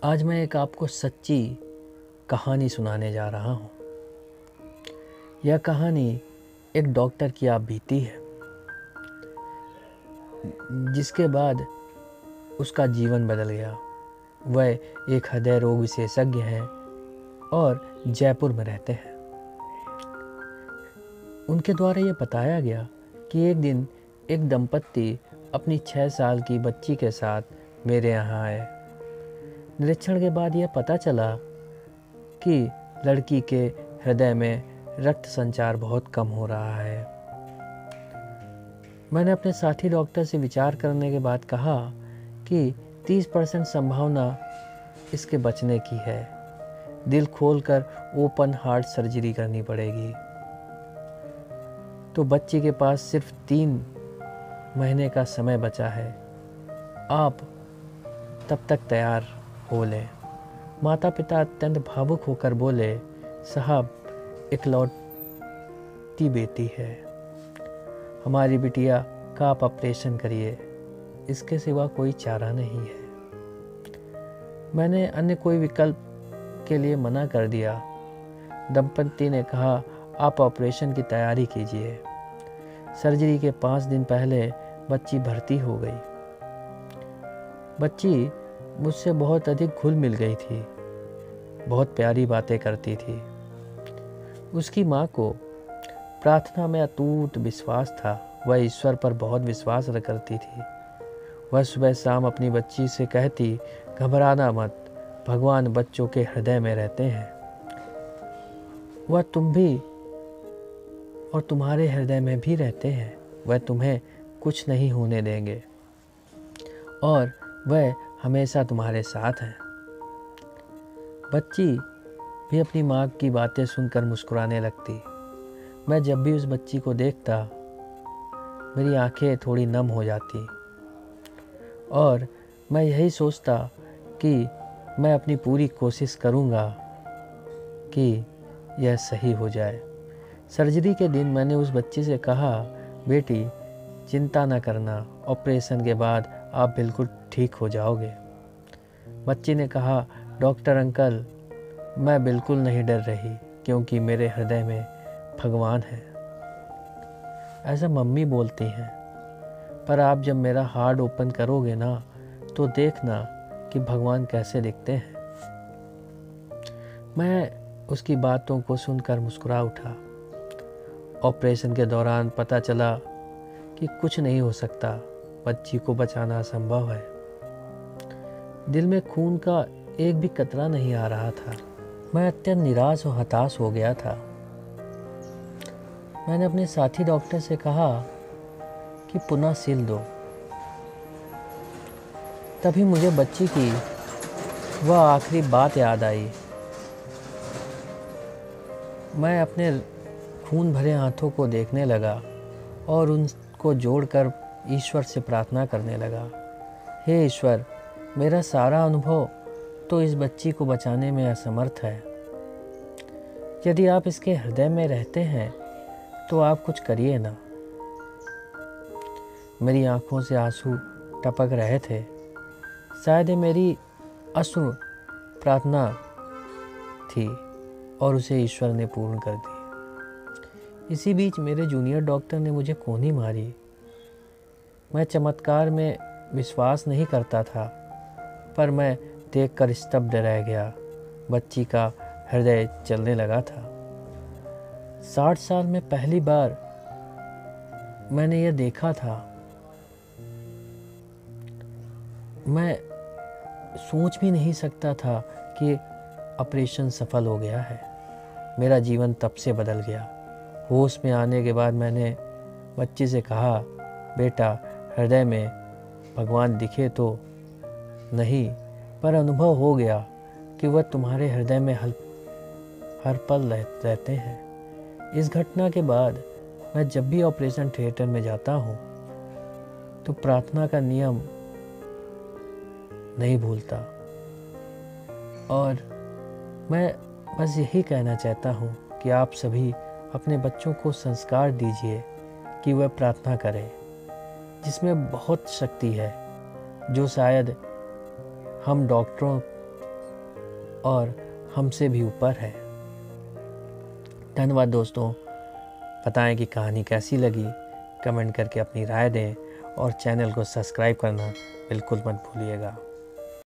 आज मैं एक आपको सच्ची कहानी सुनाने जा रहा हूँ। यह कहानी एक डॉक्टर की आप बीती है, जिसके बाद उसका जीवन बदल गया। वह एक हृदय रोग विशेषज्ञ हैं और जयपुर में रहते हैं। उनके द्वारा यह बताया गया कि एक दिन एक दंपत्ति अपनी 6 साल की बच्ची के साथ मेरे यहाँ आए। निरीक्षण के बाद यह पता चला कि लड़की के हृदय में रक्त संचार बहुत कम हो रहा है। मैंने अपने साथी डॉक्टर से विचार करने के बाद कहा कि 30% संभावना इसके बचने की है। दिल खोलकर ओपन हार्ट सर्जरी करनी पड़ेगी। तो बच्ची के पास सिर्फ 3 महीने का समय बचा है। आप तब तक तैयार हो लें। माता पिता अत्यंत भावुक होकर बोले, साहब, इकलौती बेटी है, हमारी बिटिया का आप ऑपरेशन करिए, इसके सिवा कोई चारा नहीं है। मैंने अन्य कोई विकल्प के लिए मना कर दिया। दंपति ने कहा, आप ऑपरेशन की तैयारी कीजिए। सर्जरी के 5 दिन पहले बच्ची भर्ती हो गई। बच्ची मुझसे बहुत अधिक घुल मिल गई थी, बहुत प्यारी बातें करती थी। उसकी माँ को प्रार्थना में अटूट विश्वास था। वह ईश्वर पर बहुत विश्वास करती थी। वह सुबह शाम अपनी बच्ची से कहती, घबराना मत, भगवान बच्चों के हृदय में रहते हैं। वह तुम भी और तुम्हारे हृदय में भी रहते हैं। वह तुम्हें कुछ नहीं होने देंगे और वह हमेशा तुम्हारे साथ हैं। बच्ची भी अपनी माँ की बातें सुनकर मुस्कुराने लगती। मैं जब भी उस बच्ची को देखता, मेरी आंखें थोड़ी नम हो जाती और मैं यही सोचता कि मैं अपनी पूरी कोशिश करूँगा कि यह सही हो जाए। सर्जरी के दिन मैंने उस बच्ची से कहा, बेटी, चिंता न करना, ऑपरेशन के बाद आप बिल्कुल ठीक हो जाओगे। बच्ची ने कहा, डॉक्टर अंकल, मैं बिल्कुल नहीं डर रही, क्योंकि मेरे हृदय में भगवान है। ऐसा मम्मी बोलती हैं, पर आप जब मेरा हार्ट ओपन करोगे ना, तो देखना कि भगवान कैसे दिखते हैं। मैं उसकी बातों को सुनकर मुस्कुरा उठा। ऑपरेशन के दौरान पता चला कि कुछ नहीं हो सकता, बच्ची को बचाना असंभव है। दिल में खून का एक भी कतरा नहीं आ रहा था। मैं अत्यंत निराश और हताश हो गया था। मैंने अपने साथी डॉक्टर से कहा कि पुनः सिल दो। तभी मुझे बच्ची की वह आखिरी बात याद आई। मैं अपने खून भरे हाथों को देखने लगा और उनको जोड़कर ईश्वर से प्रार्थना करने लगा, हे ईश्वर, मेरा सारा अनुभव तो इस बच्ची को बचाने में असमर्थ है। यदि आप इसके हृदय में रहते हैं तो आप कुछ करिए ना। मेरी आंखों से आंसू टपक रहे थे। शायद ये मेरी अश्रु प्रार्थना थी और उसे ईश्वर ने पूर्ण कर दी। इसी बीच मेरे जूनियर डॉक्टर ने मुझे कोनी मारी। मैं चमत्कार में विश्वास नहीं करता था, पर मैं देखकर स्तब्ध रह गया। बच्ची का हृदय चलने लगा था। 60 साल में पहली बार मैंने यह देखा था। मैं सोच भी नहीं सकता था कि ऑपरेशन सफल हो गया है। मेरा जीवन तब से बदल गया। होश में आने के बाद मैंने बच्ची से कहा, बेटा, हृदय में भगवान दिखे तो नहीं, पर अनुभव हो गया कि वह तुम्हारे हृदय में हर पल रहते हैं। इस घटना के बाद मैं जब भी ऑपरेशन थिएटर में जाता हूँ तो प्रार्थना का नियम नहीं भूलता। और मैं बस यही कहना चाहता हूँ कि आप सभी अपने बच्चों को संस्कार दीजिए कि वह प्रार्थना करें, जिसमें बहुत शक्ति है, जो शायद हम डॉक्टरों और हमसे भी ऊपर है। धन्यवाद दोस्तों। बताएं कि कहानी कैसी लगी, कमेंट करके अपनी राय दें और चैनल को सब्सक्राइब करना बिल्कुल मत भूलिएगा।